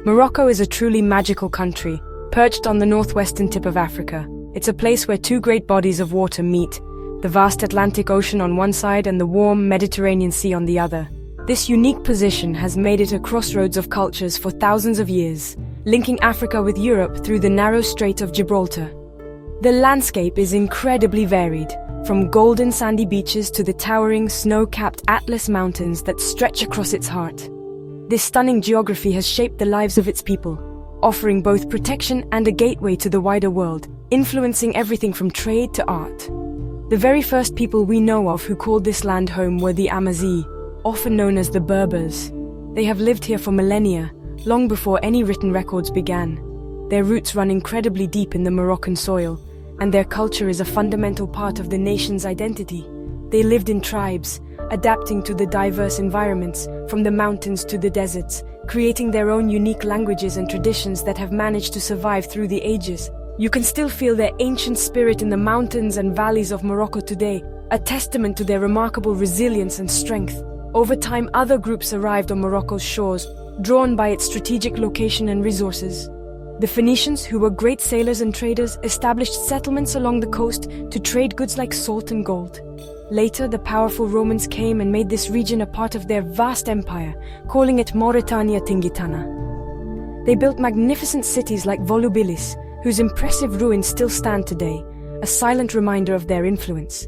Morocco is a truly magical country, perched on the northwestern tip of Africa. It's a place where two great bodies of water meet, the vast Atlantic Ocean on one side and the warm Mediterranean Sea on the other. This unique position has made it a crossroads of cultures for thousands of years, linking Africa with Europe through the narrow Strait of Gibraltar. The landscape is incredibly varied, from golden sandy beaches to the towering snow-capped Atlas Mountains that stretch across its heart. This stunning geography has shaped the lives of its people, offering both protection and a gateway to the wider world, influencing everything from trade to art. The very first people we know of who called this land home were the Amazigh, often known as the Berbers. They have lived here for millennia, long before any written records began. Their roots run incredibly deep in the Moroccan soil, and their culture is a fundamental part of the nation's identity. They lived in tribes, adapting to the diverse environments, from the mountains to the deserts, creating their own unique languages and traditions that have managed to survive through the ages. You can still feel their ancient spirit in the mountains and valleys of Morocco today, a testament to their remarkable resilience and strength. Over time, other groups arrived on Morocco's shores, drawn by its strategic location and resources. The Phoenicians, who were great sailors and traders, established settlements along the coast to trade goods like salt and gold. Later, the powerful Romans came and made this region a part of their vast empire, calling it Mauretania Tingitana. They built magnificent cities like Volubilis, whose impressive ruins still stand today, a silent reminder of their influence.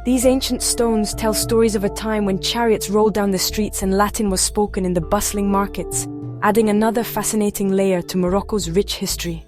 These ancient stones tell stories of a time when chariots rolled down the streets and Latin was spoken in the bustling markets, adding another fascinating layer to Morocco's rich history.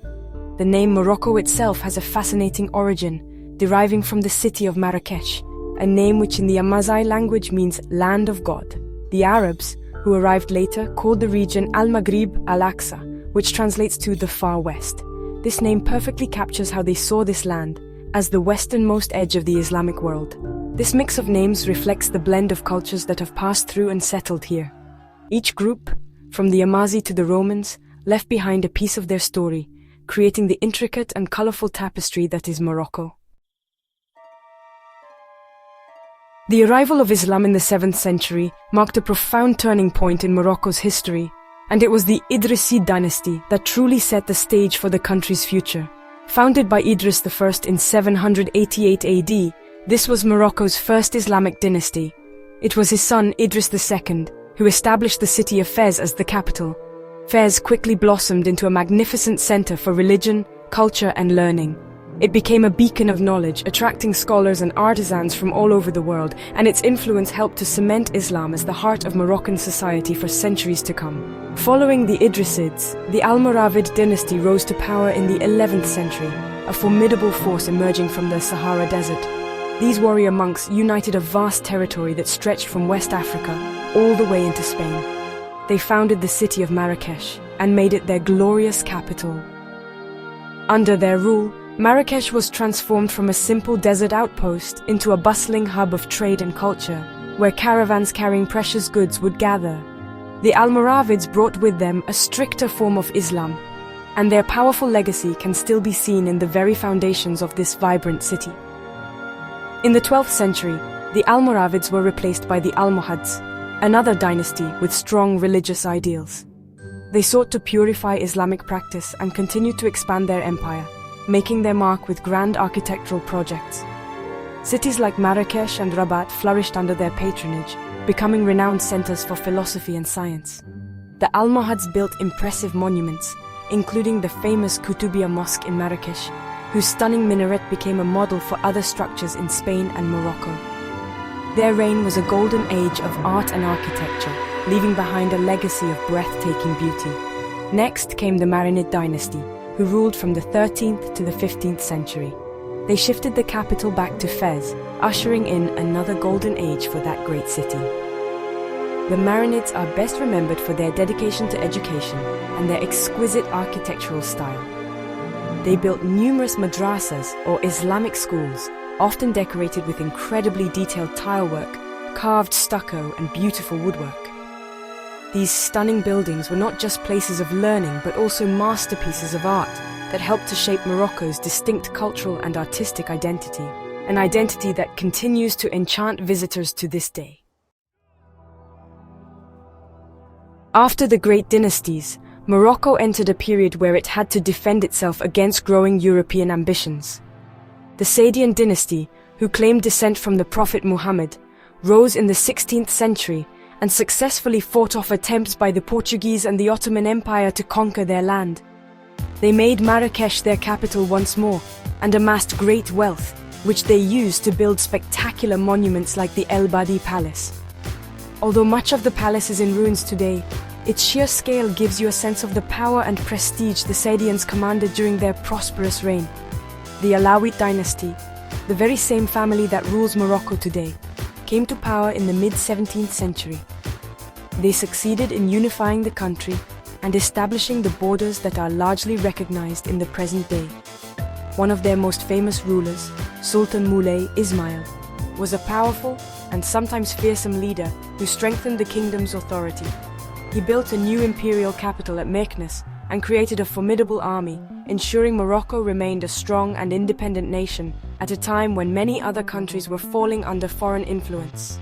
The name Morocco itself has a fascinating origin, deriving from the city of Marrakech, a name which in the Amazigh language means land of God. The Arabs, who arrived later, called the region Al-Maghrib Al-Aqsa, which translates to the Far West. This name perfectly captures how they saw this land, as the westernmost edge of the Islamic world. This mix of names reflects the blend of cultures that have passed through and settled here. Each group, from the Amazigh to the Romans, left behind a piece of their story, creating the intricate and colorful tapestry that is Morocco. The arrival of Islam in the 7th century marked a profound turning point in Morocco's history, and it was the Idrisid dynasty that truly set the stage for the country's future. Founded by Idris I in 788 AD, this was Morocco's first Islamic dynasty. It was his son Idris II who established the city of Fez as the capital. Fez quickly blossomed into a magnificent center for religion, culture, and learning. It became a beacon of knowledge, attracting scholars and artisans from all over the world, and its influence helped to cement Islam as the heart of Moroccan society for centuries to come. Following the Idrisids, the Almoravid dynasty rose to power in the 11th century, a formidable force emerging from the Sahara Desert. These warrior monks united a vast territory that stretched from West Africa all the way into Spain. They founded the city of Marrakech and made it their glorious capital. Under their rule, Marrakech was transformed from a simple desert outpost into a bustling hub of trade and culture, where caravans carrying precious goods would gather. The Almoravids brought with them a stricter form of Islam, and their powerful legacy can still be seen in the very foundations of this vibrant city. In the 12th century, the Almoravids were replaced by the Almohads, another dynasty with strong religious ideals. They sought to purify Islamic practice and continued to expand their empire, making their mark with grand architectural projects. Cities like Marrakech and Rabat flourished under their patronage, becoming renowned centers for philosophy and science. The Almohads built impressive monuments, including the famous Koutoubia Mosque in Marrakech, whose stunning minaret became a model for other structures in Spain and Morocco. Their reign was a golden age of art and architecture, leaving behind a legacy of breathtaking beauty. Next came the Marinid dynasty, who ruled from the 13th to the 15th century. They shifted the capital back to Fez, ushering in another golden age for that great city. The Marinids are best remembered for their dedication to education and their exquisite architectural style. They built numerous madrasas, or Islamic schools, often decorated with incredibly detailed tilework, carved stucco, and beautiful woodwork. These stunning buildings were not just places of learning, but also masterpieces of art that helped to shape Morocco's distinct cultural and artistic identity, an identity that continues to enchant visitors to this day. After the great dynasties, Morocco entered a period where it had to defend itself against growing European ambitions. The Saadian dynasty, who claimed descent from the Prophet Muhammad, rose in the 16th century and successfully fought off attempts by the Portuguese and the Ottoman Empire to conquer their land. They made Marrakesh their capital once more and amassed great wealth, which they used to build spectacular monuments like the El Badi Palace. Although much of the palace is in ruins today, its sheer scale gives you a sense of the power and prestige the Saadians commanded during their prosperous reign. The Alawite dynasty, the very same family that rules Morocco today, came to power in the mid-17th century. They succeeded in unifying the country and establishing the borders that are largely recognized in the present day. One of their most famous rulers, Sultan Moulay Ismail, was a powerful and sometimes fearsome leader who strengthened the kingdom's authority. He built a new imperial capital at Meknes and created a formidable army, ensuring Morocco remained a strong and independent nation at a time when many other countries were falling under foreign influence.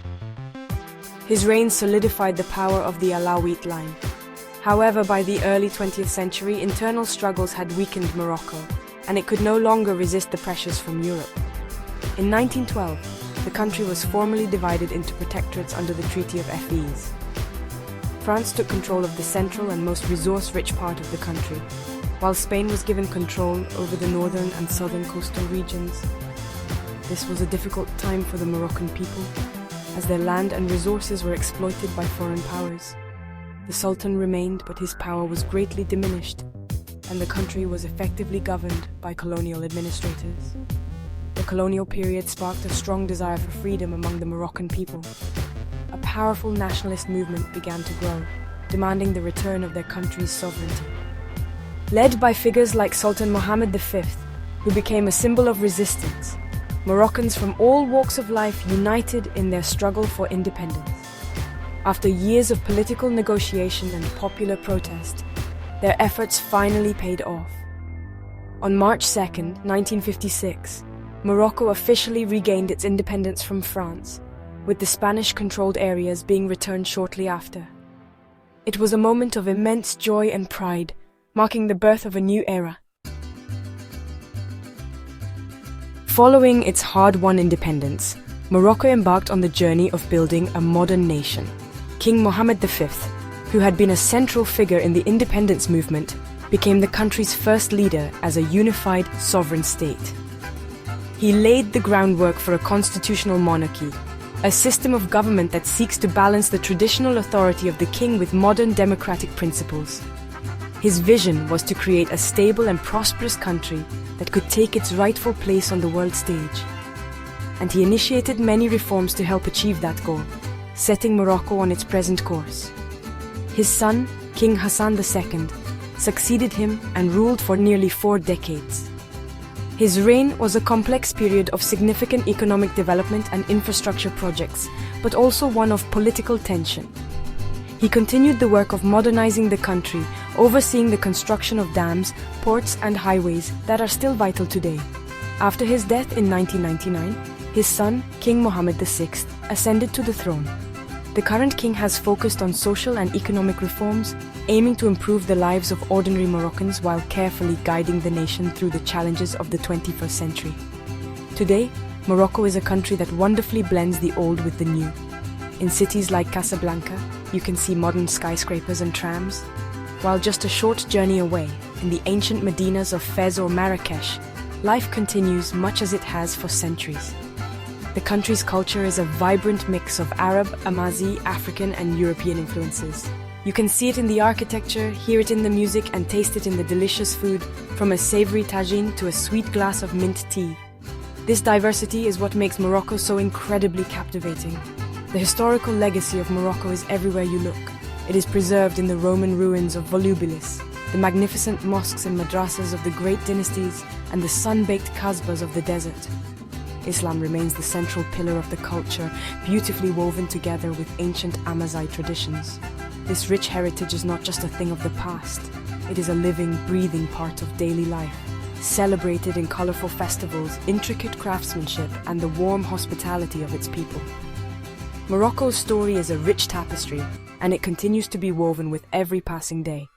His reign solidified the power of the Alawite line. However, by the early 20th century, internal struggles had weakened Morocco, and it could no longer resist the pressures from Europe. In 1912, the country was formally divided into protectorates under the Treaty of Fez. France took control of the central and most resource-rich part of the country, while Spain was given control over the northern and southern coastal regions. This was a difficult time for the Moroccan people, as their land and resources were exploited by foreign powers. The Sultan remained, but his power was greatly diminished, and the country was effectively governed by colonial administrators. The colonial period sparked a strong desire for freedom among the Moroccan people. A powerful nationalist movement began to grow, demanding the return of their country's sovereignty. Led by figures like Sultan Mohammed V, who became a symbol of resistance, Moroccans from all walks of life united in their struggle for independence. After years of political negotiation and popular protest, their efforts finally paid off. On March 2, 1956, Morocco officially regained its independence from France, with the Spanish-controlled areas being returned shortly after. It was a moment of immense joy and pride, marking the birth of a new era. Following its hard-won independence, Morocco embarked on the journey of building a modern nation. King Mohammed V, who had been a central figure in the independence movement, became the country's first leader as a unified sovereign state. He laid the groundwork for a constitutional monarchy, a system of government that seeks to balance the traditional authority of the king with modern democratic principles. His vision was to create a stable and prosperous country that could take its rightful place on the world stage. And he initiated many reforms to help achieve that goal, setting Morocco on its present course. His son, King Hassan II, succeeded him and ruled for nearly 4 decades. His reign was a complex period of significant economic development and infrastructure projects, but also one of political tension. He continued the work of modernizing the country, overseeing the construction of dams, ports, and highways that are still vital today. After his death in 1999, his son, King Mohammed VI, ascended to the throne. The current king has focused on social and economic reforms, aiming to improve the lives of ordinary Moroccans while carefully guiding the nation through the challenges of the 21st century. Today, Morocco is a country that wonderfully blends the old with the new. In cities like Casablanca, you can see modern skyscrapers and trams, while just a short journey away, in the ancient Medinas of Fez or Marrakesh, life continues much as it has for centuries. The country's culture is a vibrant mix of Arab, Amazi, African, and European influences. You can see it in the architecture, hear it in the music, and taste it in the delicious food, from a savory tagine to a sweet glass of mint tea. This diversity is what makes Morocco so incredibly captivating. The historical legacy of Morocco is everywhere you look. It is preserved in the Roman ruins of Volubilis, the magnificent mosques and madrasas of the great dynasties, and the sun-baked kasbahs of the desert. Islam remains the central pillar of the culture, beautifully woven together with ancient Amazigh traditions. This rich heritage is not just a thing of the past. It is a living, breathing part of daily life, celebrated in colorful festivals, intricate craftsmanship, and the warm hospitality of its people. Morocco's story is a rich tapestry, and it continues to be woven with every passing day.